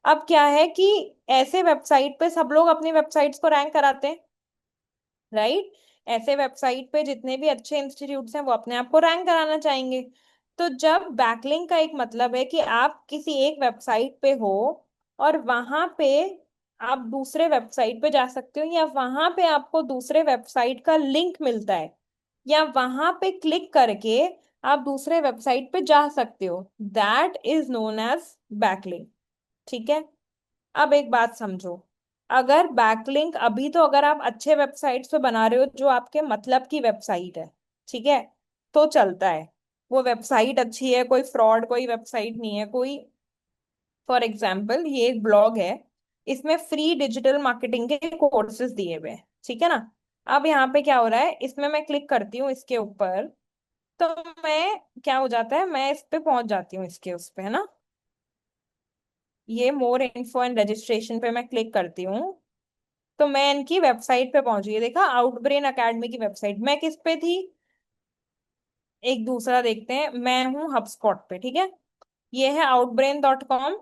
अब क्या है कि ऐसे वेबसाइट पे सब लोग अपनी वेबसाइट्स को रैंक कराते हैं, राइट। ऐसे वेबसाइट पे जितने भी अच्छे इंस्टीट्यूट्स हैं वो अपने आप को रैंक कराना चाहेंगे। तो जब बैकलिंक का एक मतलब है कि आप किसी एक वेबसाइट पे हो और वहां पे आप दूसरे वेबसाइट पे जा सकते हो, या वहां पे आपको दूसरे वेबसाइट का लिंक मिलता है, या वहां पे क्लिक करके आप दूसरे वेबसाइट पे जा सकते हो, that is known as backlink, ठीक है। अब एक बात समझो, अगर बैकलिंक अभी तो अगर आप अच्छे वेबसाइट्स पे बना रहे हो जो आपके मतलब की वेबसाइट है, ठीक है, तो चलता है। वो वेबसाइट अच्छी है, कोई फ्रॉड कोई वेबसाइट नहीं है कोई। फॉर एग्जाम्पल ये एक ब्लॉग है, इसमें फ्री डिजिटल मार्केटिंग के कोर्सेज दिए हुए हैं, ठीक है ना। अब यहाँ पे क्या हो रहा है, इसमें मैं क्लिक करती हूँ इसके ऊपर, तो मैं क्या हो जाता है, मैं इस पे पहुंच जाती हूँ, इसके उस पे, है ना, ये मोर इन्फो एंड रजिस्ट्रेशन पे मैं क्लिक करती हूँ, तो मैं इनकी वेबसाइट पे पहुंची, ये देखा आउटब्रेन अकेडमी की वेबसाइट। मैं किस पे थी, एक दूसरा देखते हैं, मैं हूँ हबस्पॉट पे, ठीक है। ये है outbrain.com,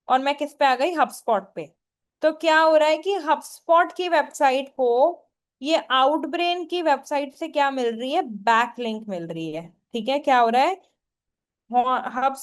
और मैं किस पे आ गई, हबस्पॉट पे। तो क्या हो रहा है कि हबस्पॉट की वेबसाइट को ये आउटब्रेन की वेबसाइट से क्या मिल रही है, बैकलिंक मिल रही है, ठीक है। क्या हो रहा है, हब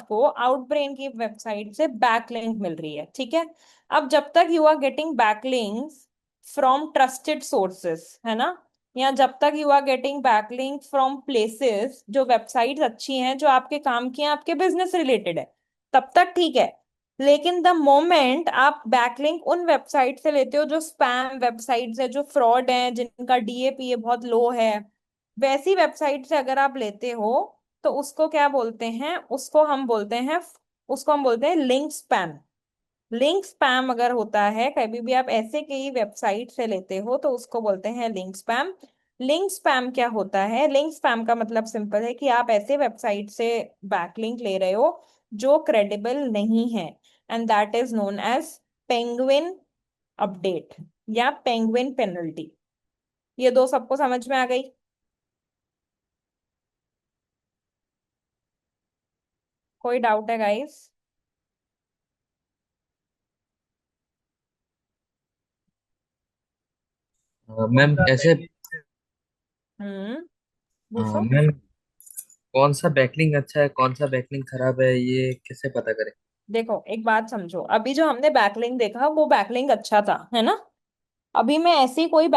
को आउटब्रेन की वेबसाइट से बैकलिंक मिल रही है, ठीक है। अब जब तक you are getting backlinks from trusted sources, है ना, या जब तक you are getting backlink from places जो वेबसाइट्स अच्छी हैं, जो आपके काम की हैं, आपके बिजनेस रिलेटेड है, तब तक ठीक है। लेकिन द मोमेंट आप बैकलिंक उन वेबसाइट से लेते हो जो स्पैम वेबसाइट्स है, जो फ्रॉड है, जिनका डीएपी बहुत लो है, वैसी वेबसाइट से अगर आप लेते हो, तो उसको क्या बोलते हैं, उसको हम बोलते हैं लिंक स्पैम। लिंक स्पैम अगर होता है कभी भी आप ऐसे कई वेबसाइट से लेते हो, तो उसको बोलते हैं लिंक स्पैम। लिंक स्पैम क्या होता है, लिंक स्पैम का मतलब सिंपल है कि आप ऐसे वेबसाइट से बैकलिंक ले रहे हो जो क्रेडिबल नहीं है, and that is known as Penguin update या पेंगुइन पेनल्टी। ये दो सबको समझ में आ गई। कोई डाउट है गाइस? मैम ऐसे हम्म, पूछो। मैम कौन सा बैकलिंग अच्छा है, कौन सा बैकलिंग खराब है, ये कैसे पता करें? देखो एक बात समझो, अभी जो हमने बैकलिंक देखा वो बैकलिंक अच्छा था, है ना। अभी मैं ऐसी कोई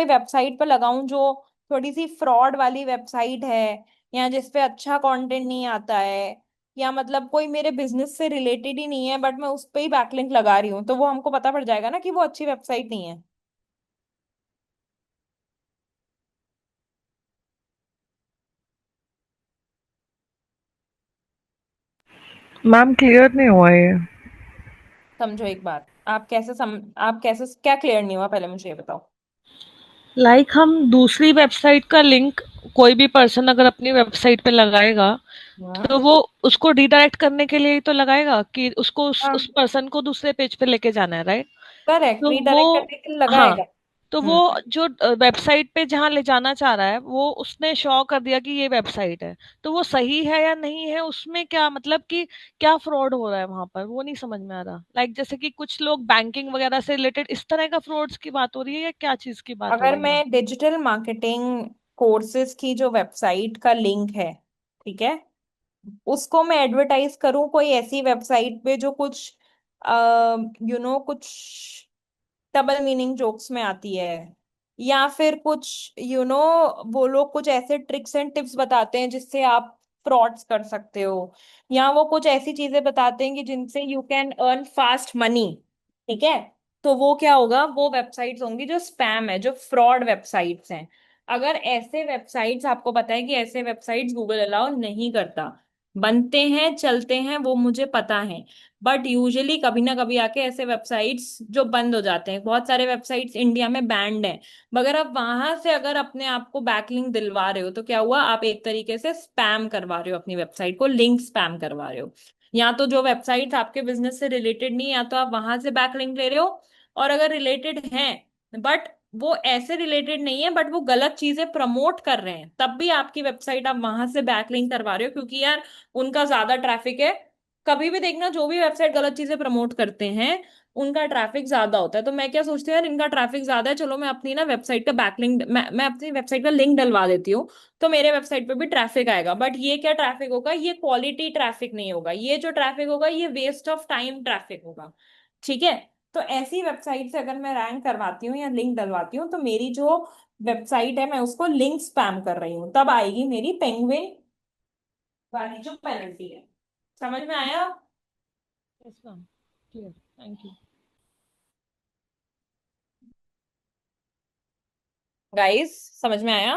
वेबसाइट पर लगाऊं जो थोड़ी सी फ्रॉड वाली वेबसाइट है, या जिस पे अच्छा कंटेंट नहीं आता है, या मतलब कोई मेरे बिजनेस से रिलेटेड ही नहीं है, बट मैं उस पे ही बैकलिंक लगा रही हूँ, तो वो हमको पता पड़ जाएगा ना कि वो अच्छी वेबसाइट नहीं है। मैम क्लियर नहीं हुआ ये। समझो एक बात, आप कैसे, क्या क्लियर नहीं हुआ, पहले मुझे ये बताओ। हम दूसरी वेबसाइट का लिंक कोई भी पर्सन अगर अपनी वेबसाइट पे लगाएगा, हाँ, तो वो उसको रिडायरेक्ट करने के लिए ही तो लगाएगा कि उसको उस हाँ, पर्सन को दूसरे पेज पे लेके जाना है, राइट? करेक्ट, तो वो रीडायरेक्ट करने के लिए हाँ, लगाएगा। तो वो हम्म, जो वेबसाइट पे जहाँ ले जाना चाह रहा है वो उसने शो कर दिया कि ये वेबसाइट है, तो वो सही है या नहीं है, उसमें क्या मतलब कि क्या फ्रॉड हो रहा है वहां पर, वो नहीं समझ में आ रहा। जैसे कि कुछ लोग बैंकिंग वगैरह से रिलेटेड इस तरह का फ्रॉड्स की बात हो रही है या क्या चीज की बात हो अगर रही है? मैं डिजिटल मार्केटिंग कोर्सेज की जो वेबसाइट का लिंक है, ठीक है, उसको मैं एडवर्टाइज करूं कोई ऐसी वेबसाइट पे जो कुछ कुछ डबल मीनिंग जोक्स में आती है, या फिर कुछ वो लोग कुछ ऐसे ट्रिक्स एंड टिप्स बताते हैं जिससे आप फ्रॉड्स कर सकते हो, या वो कुछ ऐसी चीजें बताते हैं कि जिनसे you can earn fast money, ठीक है, तो वो क्या होगा, वो वेबसाइट्स होंगी जो स्पैम है, जो फ्रॉड वेबसाइट्स हैं। अगर ऐसे वेबसाइट्स, आपको पता है कि ऐसे वेबसाइट्स गूगल अलाउ नहीं करता, बनते हैं, चलते हैं, वो मुझे पता है। बट यूजुअली कभी ना कभी आके ऐसे वेबसाइट्स जो बंद हो जाते हैं, बहुत सारे वेबसाइट्स इंडिया में बैंड हैं, मगर आप वहां से अगर अपने आप को बैकलिंक दिलवा रहे हो तो क्या हुआ, आप एक तरीके से स्पैम करवा रहे हो अपनी वेबसाइट को, लिंक स्पैम करवा रहे हो। या तो जो वेबसाइट्स आपके बिजनेस से रिलेटेड नहीं, या तो आप वहां से बैकलिंक ले रहे हो, और अगर रिलेटेड हैं बट वो ऐसे रिलेटेड नहीं है, बट वो गलत चीजें प्रमोट कर रहे हैं, तब भी आपकी वेबसाइट आप वहां से बैकलिंक करवा रहे हो, क्योंकि यार उनका ज्यादा ट्रैफिक है। कभी भी देखना, जो भी वेबसाइट गलत चीजें प्रमोट करते हैं उनका ट्रैफिक ज्यादा होता है। तो मैं क्या सोचती हूँ यार, इनका ट्रैफिक ज्यादा है, चलो मैं अपनी ना वेबसाइट का बैकलिंक, मैं अपनी वेबसाइट का लिंक डलवा देती हूँ, तो मेरे वेबसाइट पे भी ट्रैफिक आएगा। बट ये क्या ट्रैफिक होगा, ये क्वालिटी ट्रैफिक नहीं होगा, ये जो ट्रैफिक होगा ये वेस्ट ऑफ टाइम ट्रैफिक होगा। ठीक है। तो ऐसी वेबसाइट से अगर मैं रैंक करवाती हूँ या लिंक डलवाती हूँ, तो मेरी जो वेबसाइट है मैं उसको लिंक स्पैम कर रही हूँ, तब आएगी मेरी पेंगुइन वाली जो पेनल्टी है। समझ में आया? Yes ma'am, clear, thank you. Guys, समझ में आया?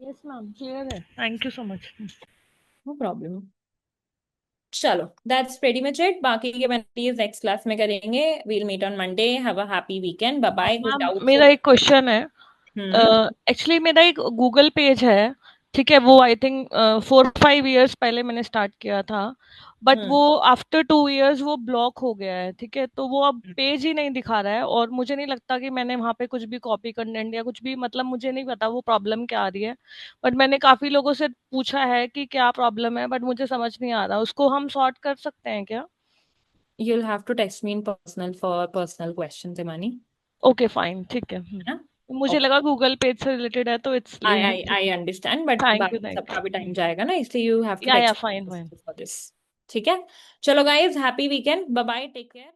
यस मैम, क्लियर है, thank you so much. No problem. चलो, दैट्स प्रेटी मच इट। बाकी के पेनल्टीज नेक्स्ट क्लास में करेंगे। We'll meet on Monday. Have a happy weekend. Bye bye. कुछ मैम डाउट्स हो मेरा तो। एक क्वेश्चन है। हम्म। एक्चुअली मेरा एक गूगल पेज है, ठीक है, वो आई थिंक 4-5 इयर्स पहले मैंने स्टार्ट किया था, बट वो हम्म। आफ्टर 2 इयर्स वो ब्लॉक हो गया है, ठीक है, तो वो अब पेज ही नहीं दिखा रहा है, और मुझे नहीं लगता कि मैंने वहाँ पे कुछ भी कॉपी कंटेंट या कुछ भी, मतलब मुझे नहीं पता वो प्रॉब्लम क्या आ रही है, बट मैंने काफी लोगों से पूछा है कि क्या प्रॉब्लम है, बट मुझे समझ नहीं आ रहा, उसको हम सॉर्ट कर सकते हैं क्या? You'll have to text me in personal for personal questions, Imani. Okay fine, ठीक है। है ना? मुझे ओके। लगा गूगल पेज से रिलेटेड है तो इट्स आई ठीक आई है। I understand, but thank you, बाकी थैंक सबका भी यू। टाइम जाएगा ना, इसलिए यू हैव टू या text fine fine. For this. ठीक है। चलो guys, happy weekend. Bye bye. Take care.